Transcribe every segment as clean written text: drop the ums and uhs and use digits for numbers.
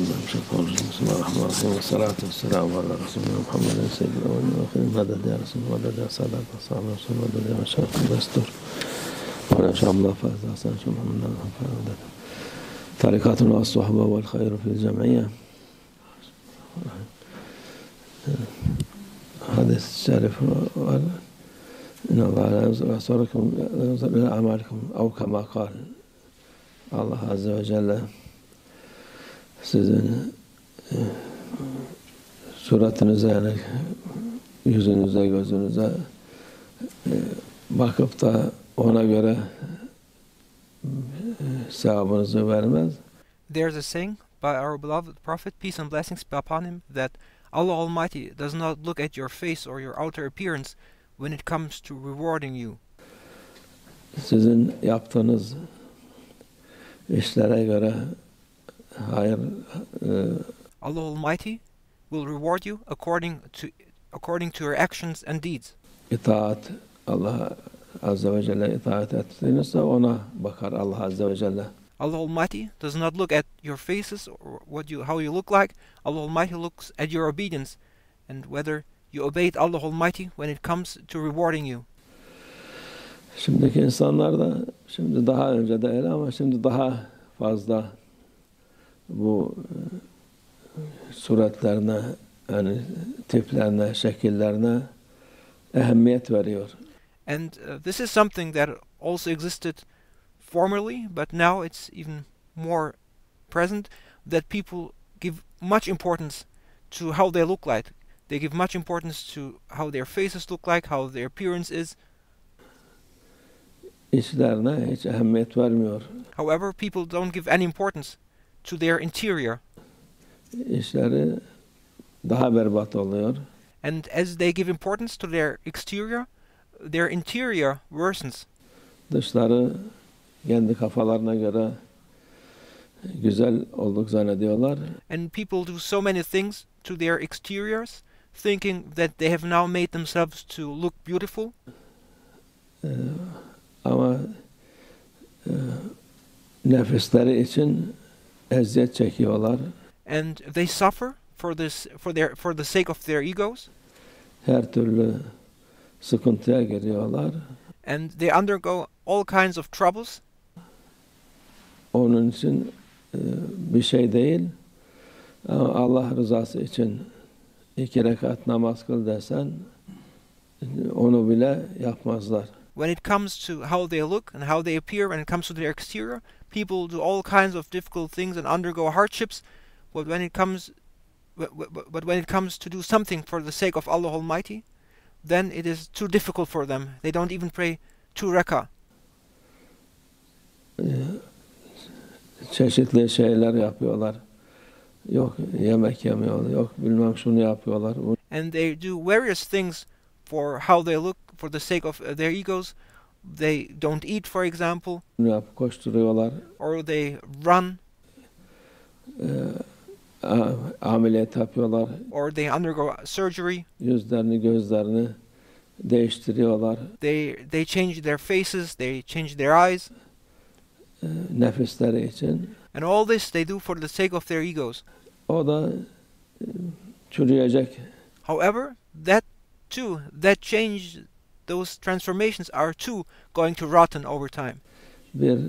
بسم الله الرحمن الرحيم والصلاة والسلام على رسولنا محمد سيد الأولين والآخرين مدد يا رسول الله مدد يا صلاة وصحبه رسول الله مدد يا مشايخ الدستور ولا شاء الله فاز حسن شو محمد مدد طريقاتنا والصحبة والخير في الجمعية. حديث الشريف إن الله لا ينظر أبصاركم لا ينظر إلى أعمالكم أو كما قال Allah Azze ve Celle sizin suratınıza yani yüzünüze, gözünüze bakıp da ona göre sevabınızı vermez. There's a saying by our beloved Prophet, peace and blessings be upon him, that Allah Almighty does not look at your face or your outer appearance when it comes to rewarding you. Sizin yaptığınız işlere göre hayır Allah Almighty will reward you according to your actions and deeds. İtaat Allah Azze ve Celle itaat ettiğinizde ona bakar Allah Azze ve Celle. Allah Almighty does not look at your faces or how you look like. Allah Almighty looks at your obedience and whether you obeyed Allah Almighty when it comes to rewarding you. Şimdiki insanlar da şimdi daha önce de öyle ama şimdi daha fazla bu suretlerine yani tiplerine, şekillerine ehemmiyet veriyor. And this is something that also existed formerly, but now it's even more present, that people give much importance to how they look like. They give much importance to how their faces look like, how their appearance is. İçlerine hiç ehemmiyet vermiyor. However, people don't give any importance to their interior. İşleri daha berbat oluyor. And as they give importance to their exterior, their interior worsens. Dışları kendi kafalarına göre güzel olduk zannediyorlar. And people do so many things to their exteriors, thinking that they have now made themselves to look beautiful. Ama nefisleri için eziyet çekiyorlar. And they suffer for the sake of their egos. Her türlü sıkıntıya giriyorlar. And they undergo all kinds of troubles. Onun için bir şey değil. Ama Allah rızası için 2 rekat namaz kıl desen onu bile yapmazlar. When it comes to how they look and how they appear, when it comes to their exterior, people do all kinds of difficult things and undergo hardships. But when it comes to do something for the sake of Allah Almighty, then it is too difficult for them. They don't even pray 2 rak'ah. Çeşitli şeyler yapıyorlar. Yok yemek yemiyorlar, yok bilmem şunu yapıyorlar. And they do various things for how they look, for the sake of their egos. They don't eat, for example. Koşturuyorlar. Or they run. Ameliyat yapıyorlar. Or they undergo surgery. Yüzlerini, gözlerini değiştiriyorlar. They change their faces, they change their eyes. Nefisleri için. And all this they do for the sake of their egos. O da çürüyecek. However, that change, those transformations are too going to rotten over time. Bir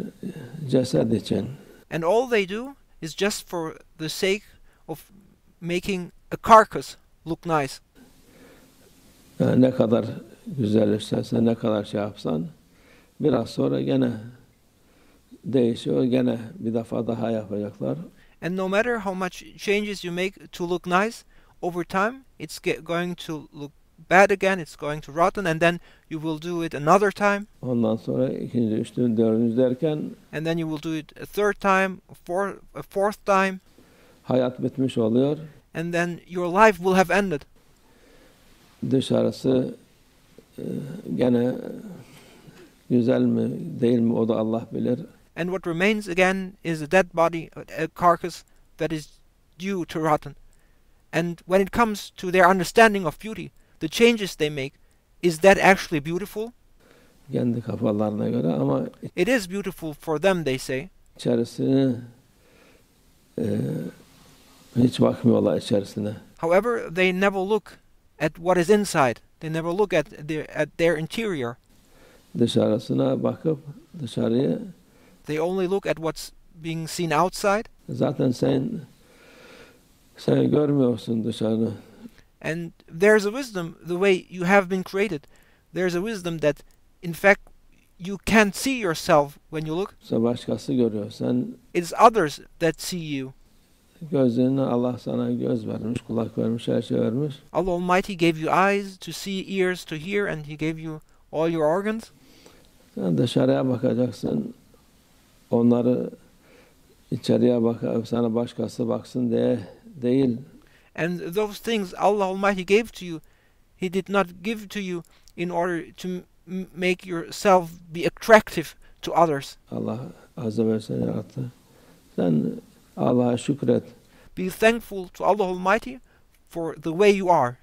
ceset için. And all they do is just for the sake of making a carcass look nice. Yani ne kadar güzel işlersen, ne kadar şey yapsan biraz sonra gene değişiyor, gene bir defa daha yapacaklar. And no matter how much changes you make to look nice, over time it's going to look bad again, it's going to rotten, and then you will do it another time. Ondan sonra ikinci, üçüncü, dördüncü derken and then you will do it a third time, a fourth time. Hayat bitmiş oluyor. And then your life will have ended. Dışarısı gene güzel mi değil mi o da Allah bilir. And what remains again is a dead body, a carcass that is due to rotten. And when it comes to their understanding of beauty, the changes they make, is that actually beautiful? Kendi kafalarına göre ama it is beautiful for them, they say. İçerisini Hiç bakmıyorlar içerisine. However, they never look at what is inside. They never look at their interior. Dışarısına bakıp dışarıya, They only look at what's being seen outside. zaten sen görmüyorsun dışarı. And there's a wisdom, the way you have been created. There's a wisdom that, in fact, you can't see yourself when you look. Sen başkası görüyor. Sen It's others that see you. gözlerini, Allah sana göz vermiş, kulak vermiş, her şey vermiş. Allah Almighty gave you eyes to see, ears to hear, and He gave you all your organs. Sen dışarıya bakacaksın. Onları içeriye bakıp sana başkası baksın diye değil. And those things Allah Almighty gave to you, He did not give to you in order to make yourself be attractive to others. Allah Azze ve Celle yarattı. Sen Allah'a şükret. Be thankful to Allah Almighty for the way you are.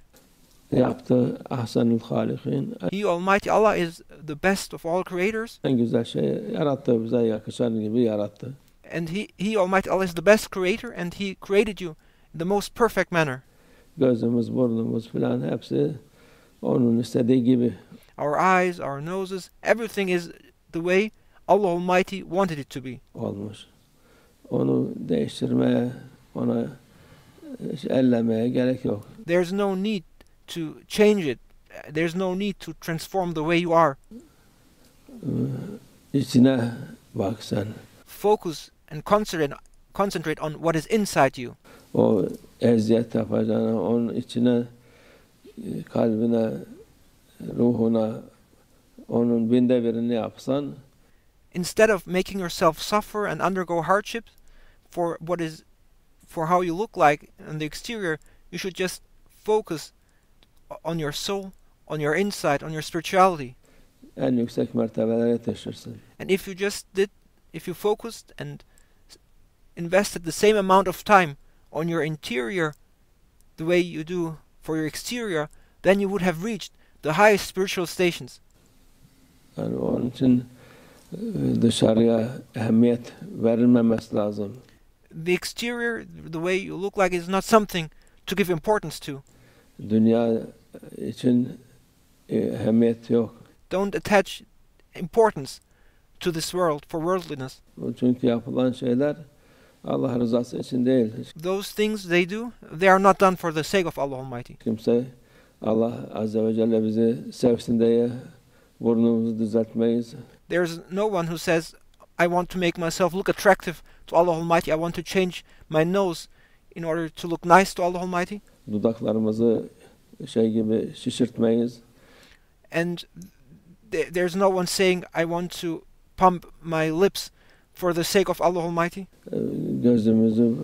Yaptı ahsenül halikin. He, Almighty Allah, is the best of all creators. En güzel şey yarattı, bize yakışan gibi yarattı. And He, Almighty Allah, is the best creator, and He created you in the most perfect manner. Gözümüz, burnumuz filan hepsi onun istediği gibi. Our eyes, our noses, everything is the way Allah Almighty wanted it to be. Olmuş. Onu değiştirmeye, ona ellemeye gerek yok. There's no need to change it. There's no need to transform the way you are. İçine bak sen. Focus and concentrate on what is inside you. O eziyet yapacağına, onun içine, kalbine, ruhuna, onun binde birini yapsan, Instead of making yourself suffer and undergo hardships for how you look like on the exterior, you should just focus on your soul, on your inside, on your spirituality. en yüksek mertebelere yetişirsin. And if you focused and invested the same amount of time on your interior the way you do for your exterior, then you would have reached the highest spiritual stations. Yani onun için dışarıya ehemmiyet verilmemesi lazım. The exterior, the way you look like, is not something to give importance to. Dünya için ehemmiyet yok. Don't attach importance to this world for worldliness. Çünkü yapılan şeyler Allah rızası için değil. Those things they do, they are not done for the sake of Allah Almighty. Kimse Allah Azze ve Celle bizi sevsin diye burnumuzu düzeltmeyiz. There's no one who says, I want to make myself look attractive to Allah Almighty. I want to change my nose in order to look nice to Allah Almighty. Dudaklarımızı şey gibi şişirtmeyiz. And there's no one saying, I want to pump my lips for the sake of Allah Almighty. Gözümüzü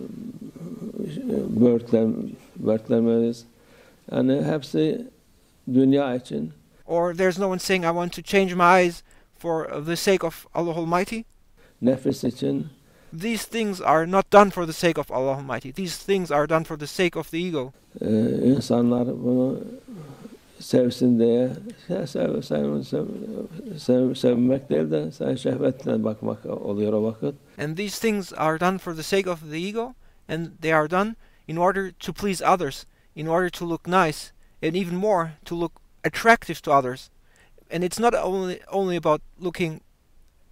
börtlemeyiz. Yani hepsi dünya için. Or there's no one saying, I want to change my eyes for the sake of Allah Almighty. Nefis için. These things are not done for the sake of Allah Almighty. These things are done for the sake of the ego. İnsanlar bunu sevsin diye sevmek değil de sen şehvetle bakmak oluyor o vakit. And these things are done for the sake of the ego, and they are done in order to please others, in order to look nice, and even more to look attractive to others. And it's not only about looking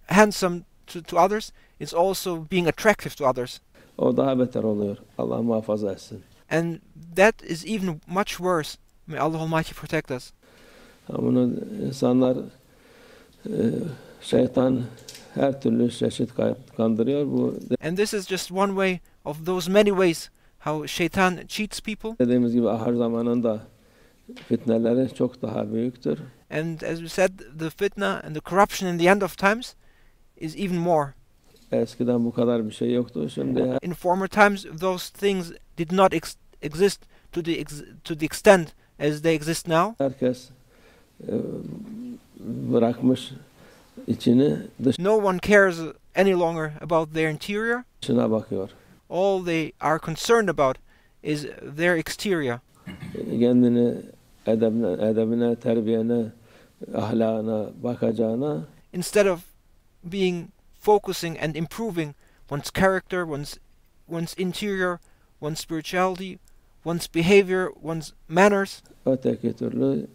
handsome to others, it's also being attractive to others. O daha beter oluyor. Allah muhafaza etsin. And that is even much worse. May Allah Almighty protect us. Bunu insanlar, şeytan her türlü çeşit kandırıyor. And this is just one way of those many ways how Shaitan cheats people. Dediğimiz gibi ahir zamanında fitneleri çok daha büyüktür. And as we said, the fitna and the corruption in the end of times is even more. Eskiden bu kadar bir şey yoktu. Şimdi in former times, those things did not exist to the extent as they exist now. Herkes bırakmış içini, No one cares any longer about their interior. dışına bakıyor. All they are concerned about is their exterior. Kendini edebine, terbiyene, ahlakına bakacağına, Instead of focusing and improving one's character, one's interior, one's spirituality, one's behavior, one's manners. Öteki türlü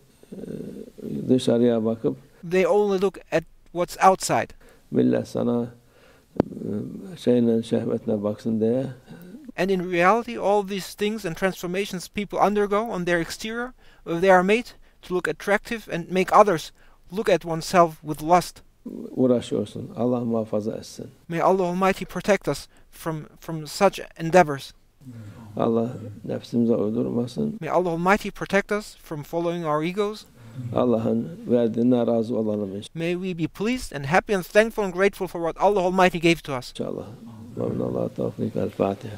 dışarıya bakıp They only look at what's outside. millet sana şeyle şehvetle baksın diye And in reality, all these things and transformations people undergo on their exterior, they are made to look attractive and make others look at oneself with lust. uğraşıyorsun. Allah muhafaza etsin. May Allah Almighty protect us from such endeavors. Allah nefsimize uydurmasın. May Allah Almighty protect us from following our egos. Allah'ın verdiğine razı olalım inşallah. May we be pleased and happy and thankful and grateful for what Allah Almighty gave to us. İnşallah. Ve minallah tevfik. El Fatiha.